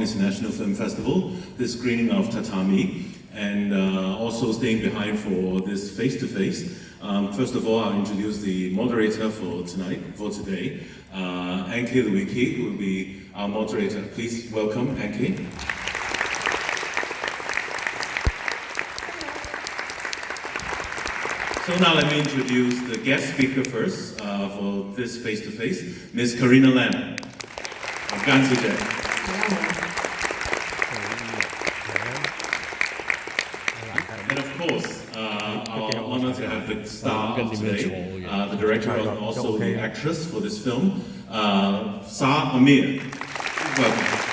Kong International Film Festival, this screening of Tatami, and also staying behind for this face-to-face. First of all, I'll introduce the moderator for today, Anke Lewicki, who will be our moderator. Please welcome Anke. So now let me introduce the guest speaker first for this face-to-face, Ms. Karina Lam of Gansujet. And of course, our honor to have the star of today, the director and also the actress for this film, Sa Amir. Welcome.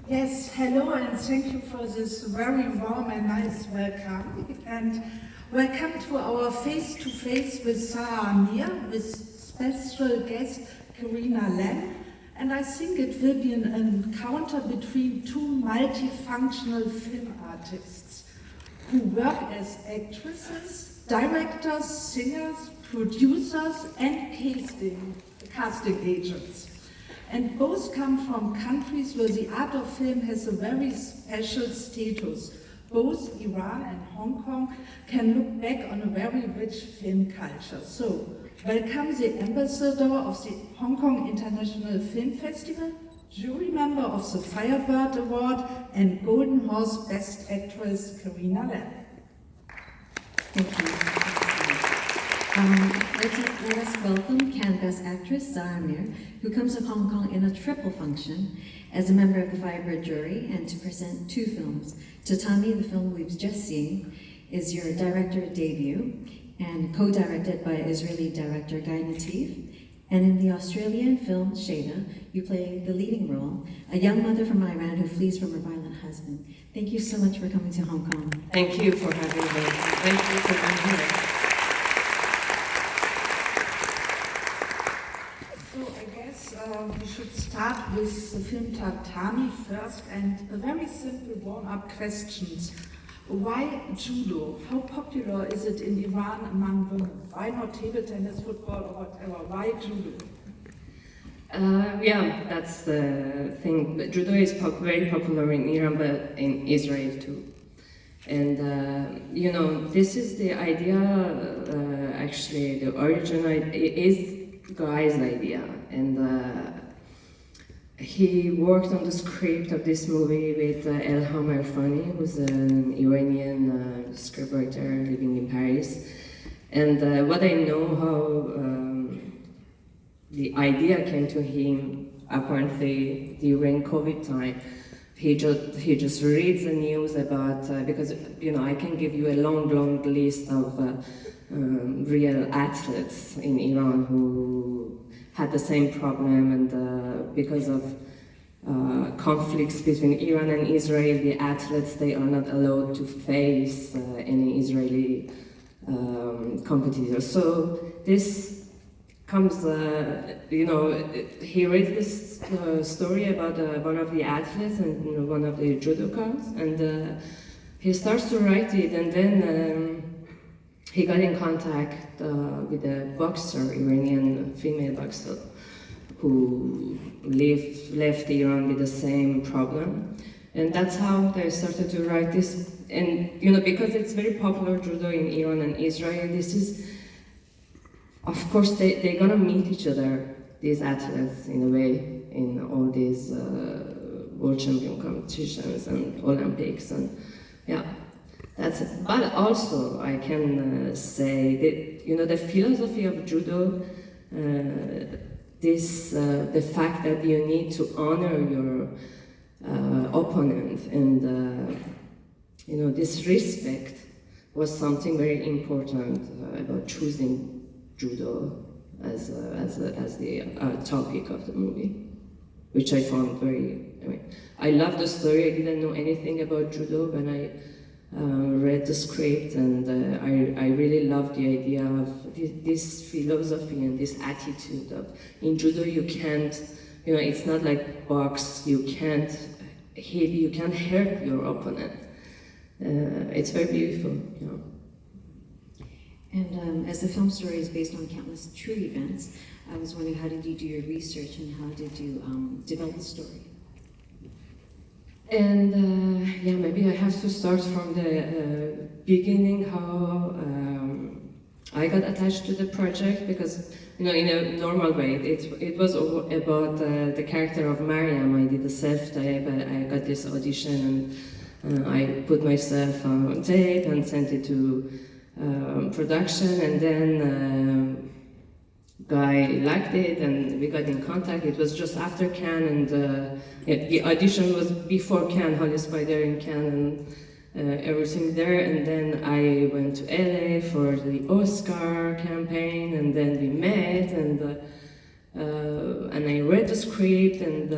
Yes, hello and thank you for this very warm and nice welcome. And welcome to our face-to-face with Sarah Amir, with special guest Karina Lam. And I think it will be an encounter between two multifunctional film artists who work as actresses, directors, singers, producers and casting agents. And both come from countries where the art of film has a very special status. Both Iran and Hong Kong can look back on a very rich film culture. So, welcome the ambassador of the Hong Kong International Film Festival, jury member of the Firebird Award, and Golden Horse Best Actress, Karina Lam. Thank you. Let us welcome Best Actress Sarah Amir, who comes to Hong Kong in a triple function as a member of the Firebird jury and to present two films. Tatami, the film we've just seen, is your director debut and co-directed by Israeli director Guy Nativ. And in the Australian film Shada, you play the leading role, a young mother from Iran who flees from her violent husband. Thank you so much for coming to Hong Kong. Thank you for having me. Thank you for being here. We should start with the film Tatami first, and a very simple warm-up questions. Why judo? How popular is it in Iran among women? Why not table tennis, football, or whatever? Why judo? Yeah, that's the thing. Judo is very popular in Iran, but in Israel too. And you know, this is the idea. Actually, the original is Guy's idea, and he worked on the script of this movie with Elham Irfani, who's an Iranian scriptwriter living in Paris. And what I know how the idea came to him, apparently during COVID time, he just reads the news about, because you know, I can give you a long list of real athletes in Iran who had the same problem, and because of conflicts between Iran and Israel, the athletes, they are not allowed to face any Israeli competitors. So this comes, you know, he reads this story about one of the athletes and one of the judokas, and he starts to write it, and then he got in contact with a boxer, Iranian female boxer, who left Iran with the same problem. And that's how they started to write this. And you know, because it's very popular judo in Iran and Israel, this is, of course, they're gonna meet each other, these athletes, in a way, in all these world champion competitions and Olympics, and yeah. That's it. But also, I can say that, you know, the philosophy of judo, the fact that you need to honor your opponent, and you know, this respect was something very important about choosing judo as the topic of the movie, which I found very. I mean, I love the story. I didn't know anything about judo, but read the script, and I really loved the idea of this philosophy and this attitude of in judo you can't, it's not like box, you can't hurt your opponent. It's very beautiful. And as the film story is based on countless true events, I was wondering, how did you do your research and how did you develop the story? And maybe I have to start from the beginning, how I got attached to the project, because in a normal way it was about the character of Mariam. I did a self-tape, I got this audition, and I put myself on tape and sent it to production, and then guy liked it and we got in contact. It was just after Cannes, and the audition was before Cannes, Holy Spider in Cannes, and everything there. And then I went to LA for the Oscar campaign, and then we met, and I read the script, and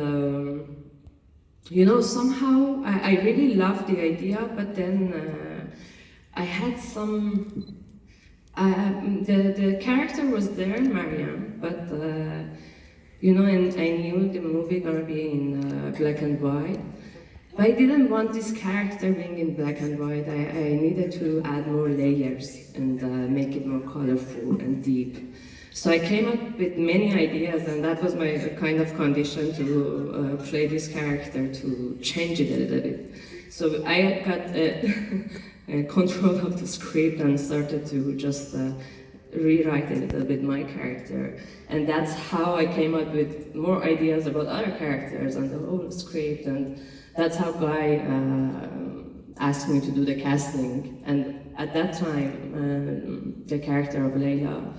somehow I really loved the idea, but then I had some. The character was there, Mariam, but and I knew the movie gonna be in black and white. But I didn't want this character being in black and white. I needed to add more layers and make it more colorful and deep. So I came up with many ideas, and that was my kind of condition to play this character, to change it a little bit. So I got control of the script and started to just rewrite a little bit my character. And that's how I came up with more ideas about other characters and the whole script. And that's how Guy asked me to do the casting. And at that time, the character of Layla,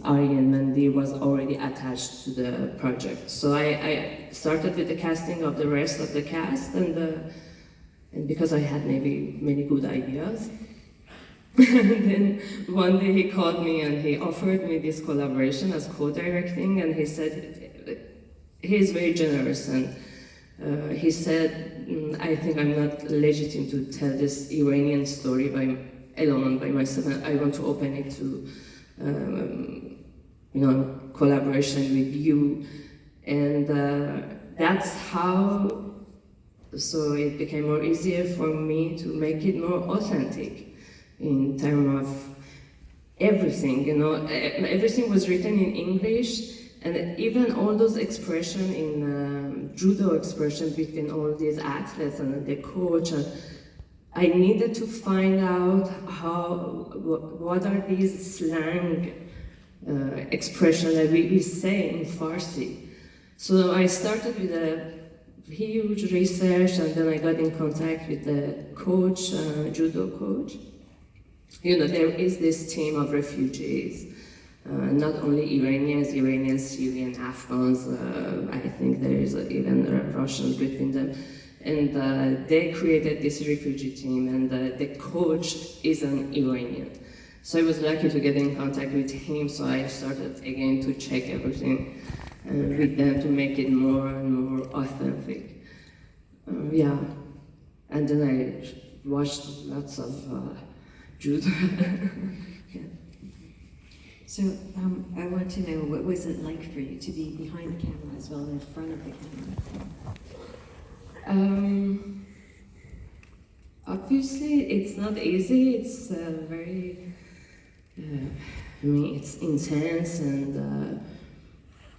Aryan Mandi, was already attached to the project. So I started with the casting of the rest of the cast, and because I had maybe many good ideas. And then one day he called me and he offered me this collaboration as co-directing, and he said, he's very generous, and he said, I think I'm not legitimate to tell this Iranian story alone by myself. I want to open it to collaboration with you. And that's how. So it became more easier for me to make it more authentic in terms of everything, everything was written in English, and even all those expressions in judo expression between all these athletes and the coach, and I needed to find out what are these slang expressions that we say in Farsi. So I started with a huge research, and then I got in contact with the coach, judo coach. There is this team of refugees, not only Iranians, Syrian, Afghans, I think there is even Russians between them. And they created this refugee team, and the coach is an Iranian. So I was lucky to get in contact with him, so I started again to check everything with them to make it more and more authentic. And then I watched lots of judo. Yeah. So I want to know, what was it like for you to be behind the camera as well as in front of the camera? Obviously, it's not easy. It's very, it's intense, and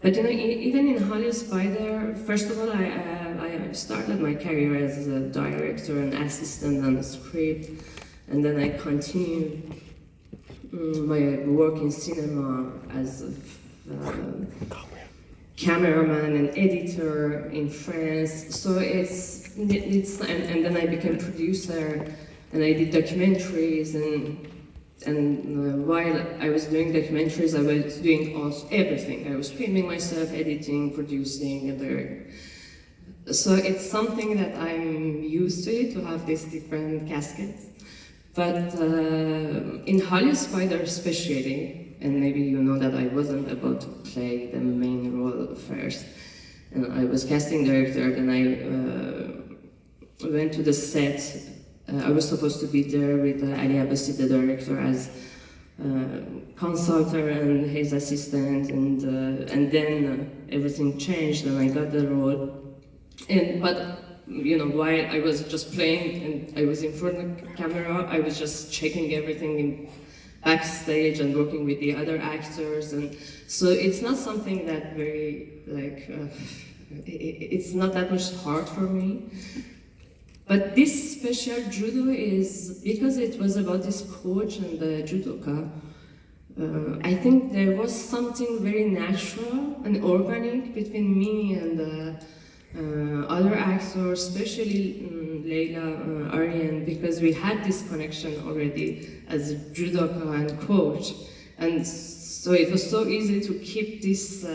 but even in Holy Spider, first of all, I started my career as a director and assistant on the script, and then I continued my work in cinema as a cameraman and editor in France. So it's and then I became producer, and I did documentaries, and while I was doing documentaries, I was doing everything. I was filming myself, editing, producing, and directing. So it's something that I'm used to have these different caskets. But in Holy Spider especially, and maybe you know that I wasn't about to play the main role first, and I was casting director, then I went to the set I was supposed to be there with Ali Abbasi, the director, as consultant and his assistant, and then everything changed and I got the role. But you know, while I was just playing and I was in front of the camera, I was just checking everything in backstage and working with the other actors, and so it's not something that very like it's not that much hard for me. But this special judo is because it was about this coach and the judoka. I think there was something very natural and organic between me and the other actors, especially Leila, Aryan, because we had this connection already as a judoka and coach, and so it was so easy to keep this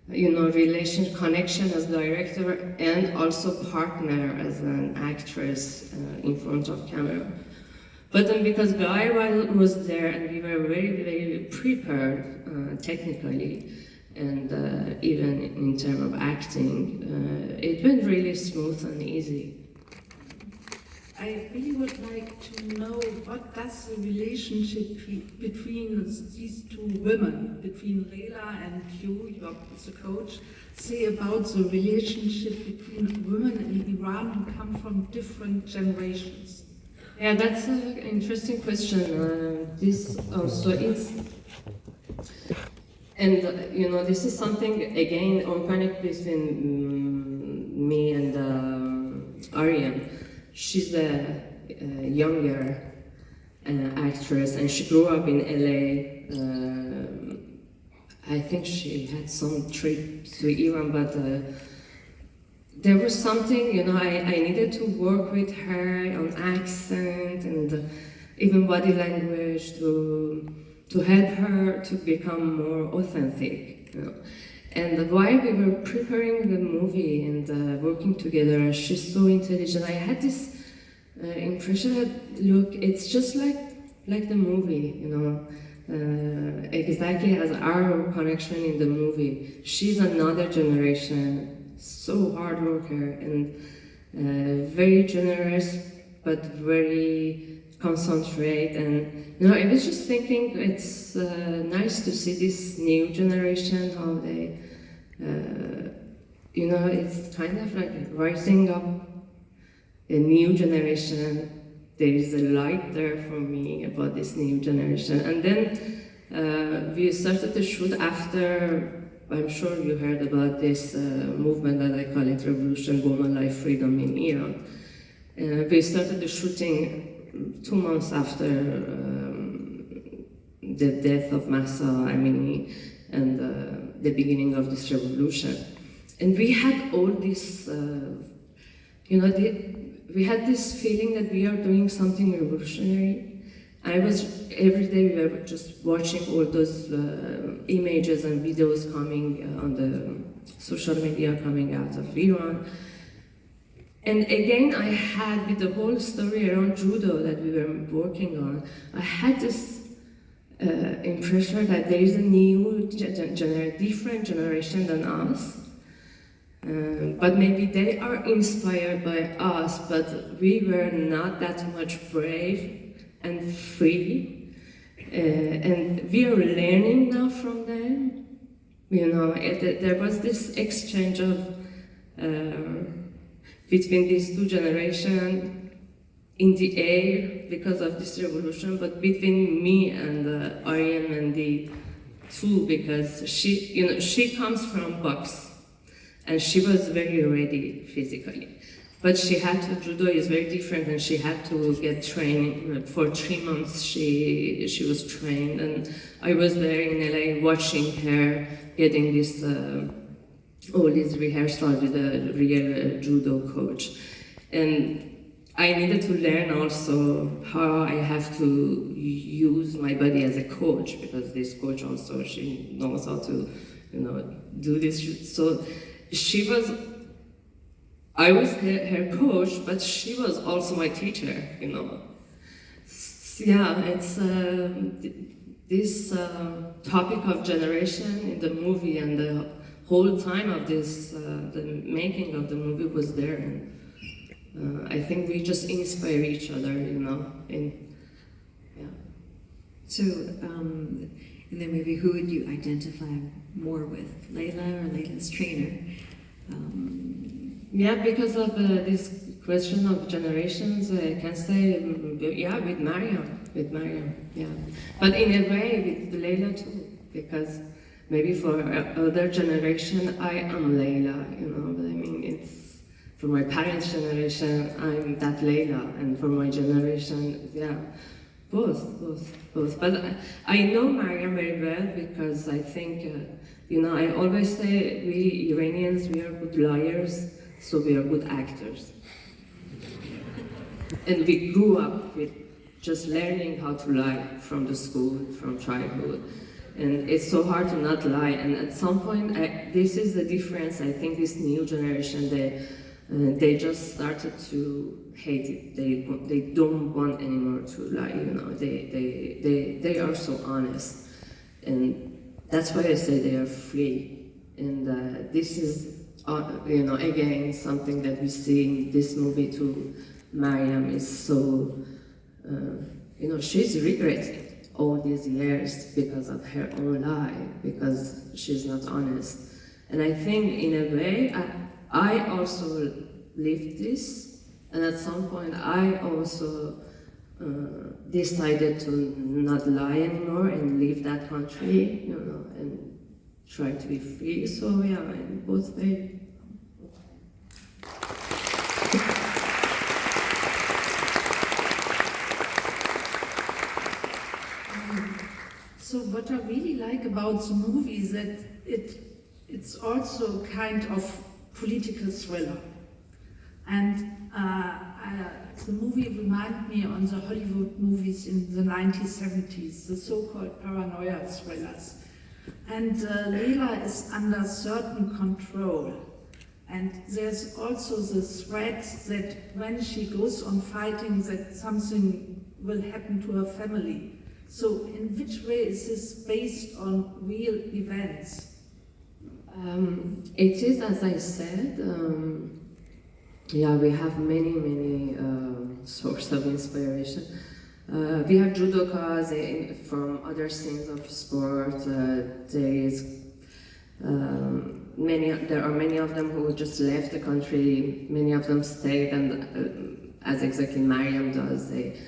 relation connection as director and also partner as an actress in front of camera. But then because Guy was there and we were very, very prepared technically and even in terms of acting, it went really smooth and easy. I really would like to know what does the relationship between these two women, between Leila and you, the coach, say about the relationship between women in Iran who come from different generations? Yeah, that's an interesting question. This also it's, and this is something again organic between me and Aryan. She's a younger actress, and she grew up in LA. I think she had some trip to Iran, but there was something, I needed to work with her on accent and even body language to help her to become more authentic. And while we were preparing the movie and working together, she's so intelligent. I had this impression that, look, it's just like the movie, exactly as our connection in the movie. She's another generation, so hard worker and very generous, but very concentrate. And I was just thinking it's nice to see this new generation, how they, it's kind of like rising up a new generation. There is a light there for me about this new generation. And then we started to shoot after, I'm sure you heard about this movement that I call it Revolution, Woman, Life, Freedom in Iran. We started the shooting 2 months after the death of Mahsa Amini and the beginning of this revolution. And we had all this, we had this feeling that we are doing something revolutionary. Every day we were just watching all those images and videos coming on the social media coming out of Iran. And again, I had, with the whole story around judo that we were working on, I had this impression that there is a new, different generation than us. But maybe they are inspired by us, but we were not that much brave and free. And we are learning now from them. There was this exchange of between these two generations in the air because of this revolution, but between me and Aryan and the two, because she comes from box and she was very ready physically. But she had to, judo is very different, and she had to get trained. For 3 months she was trained, and I was there in LA watching her getting this all these rehearsals with a real judo coach. And I needed to learn also how I have to use my body as a coach, because this coach also, she knows how to, do this. So I was her coach, but she was also my teacher, Yeah, it's this topic of generation in the movie, and the whole time of this, the making of the movie was there. And I think we just inspire each other, you know. So, in the movie, who would you identify more with, Layla or Layla's trainer? Yeah, because of this question of generations, I can say, yeah, with Mariam, yeah. But in a way, with Layla too, because maybe for other generation, I am Layla, you know, but I mean, it's, for my parents' generation, I'm that Layla, and for my generation, yeah, both. But I know Mariam very well because I think, you know, I always say we Iranians, we are good liars, so we are good actors. And we grew up with just learning how to lie from the school, from childhood. And it's so hard to not lie. And at some point, this is the difference. I think this new generation, they just started to hate it. They don't want anymore to lie. You know, they are so honest, and that's why I say they are free. And this is, you know, again something that we see in this movie too. Mariam is so, you know, she's regretting all these years because of her own lie, because she's not honest. And I think in a way, I also lived this, and at some point I also decided to not lie anymore and leave that country, you know, and try to be free. So yeah, in both ways. So what I really like about the movie is that it's also kind of political thriller. And the movie reminds me on the Hollywood movies in the 1970s, the so-called paranoia thrillers. And Layla is under certain control. And there's also the threat that when she goes on fighting, that something will happen to her family. So in which way is this based on real events? It is, as I said, yeah, we have many sources of inspiration. We have judokas from other scenes of sport. There are many of them who just left the country. Many of them stayed, and as exactly Mariam does, they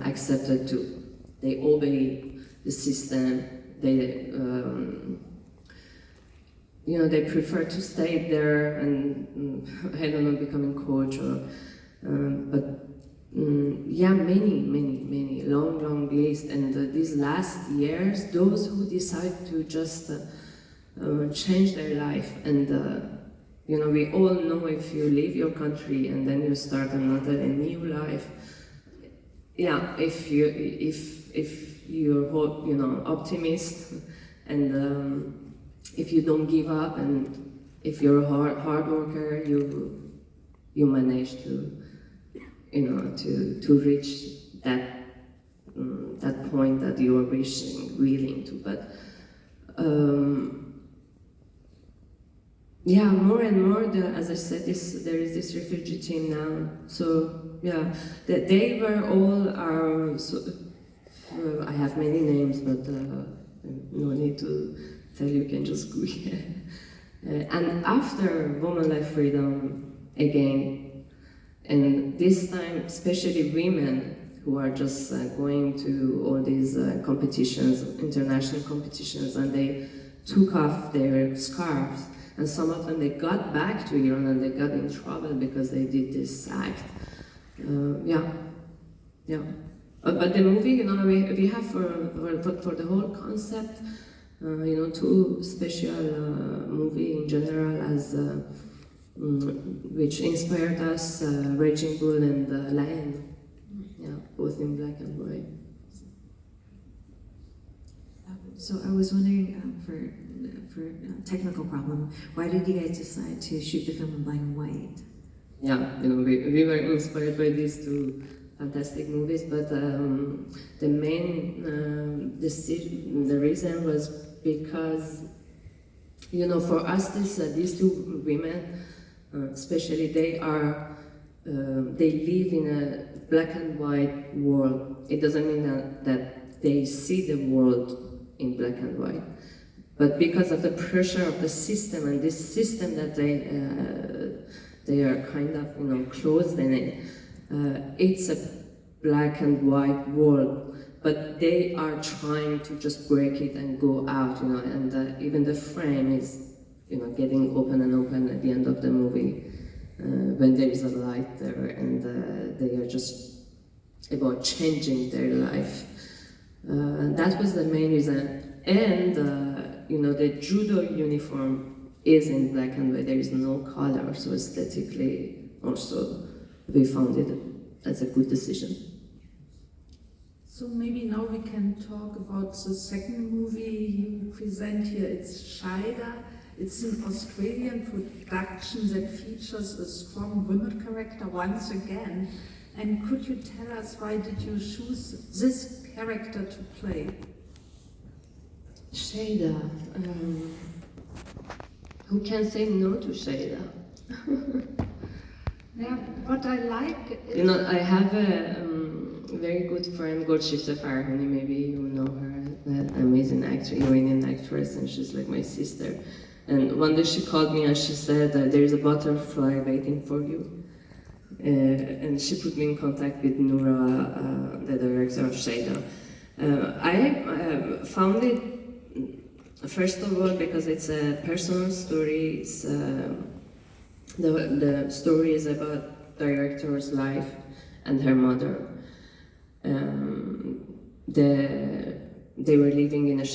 accepted to. They obey the system. They, you know, they prefer to stay there and I don't know, becoming coach or. But yeah, many long list. And these last years, those who decide to just change their life, and you know, we all know if you leave your country and then you start a new life. Yeah, if you're, you know, optimist, and if you don't give up, and if you're a hard worker, you manage to, you know, to reach that point that you are willing to. But yeah, more and more, as I said, there is this refugee team now. So yeah, they were all our. I have many names, but no need to tell you. Can just Google. And after Women Life Freedom again, and this time especially women who are just going to all these competitions, international competitions, and they took off their scarves. And some of them, they got back to Iran and they got in trouble because they did this act. Yeah. But the movie, you know, we have for the whole concept, you know, two special movie in general as which inspired us, Raging Bull and Lion. Yeah, both in black and white. So I was wondering, for a technical problem, why did you guys decide to shoot the film in black and white? Yeah, you know, we were inspired by these two fantastic movies, but the main the reason was because, you know, for us these two women, especially, they are they live in a black and white world. It doesn't mean that they see the world in black and white, but because of the pressure of the system and this system that they are kind of, you know, closed in it, it's a black and white world, but they are trying to just break it and go out, you know, and even the frame is, you know, getting open and open at the end of the movie when there is a light there, and they are just about changing their life. That was the main reason. And you know, the judo uniform is in black and white. There is no color, so aesthetically also we found it as a good decision. So maybe now we can talk about the second movie you present here. It's Shaida. It's an Australian production that features a strong women character once again. And could you tell us why did you choose this character to play? Shaida. Who can say no to Shaida? Yeah, what I like is... You know, I have a very good friend, Golshifteh Farhani, maybe you know her, an amazing actress, Iranian actress, and she's like my sister. And one day she called me and she said, there's a butterfly waiting for you. And she put me in contact with Noura, the director of Shaida. I found it, first of all, because it's a personal story. It's, the story is about director's life and her mother. They were living in a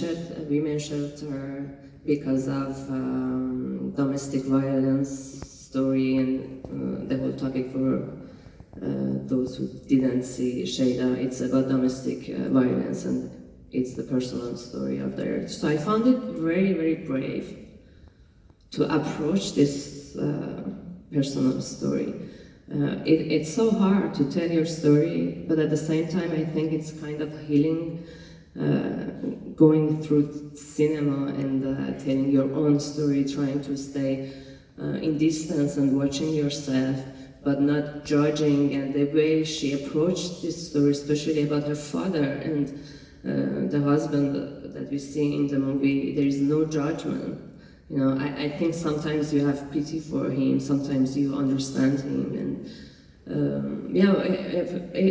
women's shelter because of domestic violence story, and the whole topic for those who didn't see Shaida, it's about domestic violence, and it's the personal story of the. So I found it very, very brave to approach this personal story. It's so hard to tell your story, but at the same time, I think it's kind of healing, going through cinema and telling your own story, trying to stay in distance and watching yourself, but not judging. And the way she approached this story, especially about her father and the husband that we see in the movie, there is no judgment. You know, I think sometimes you have pity for him, sometimes you understand him, and yeah,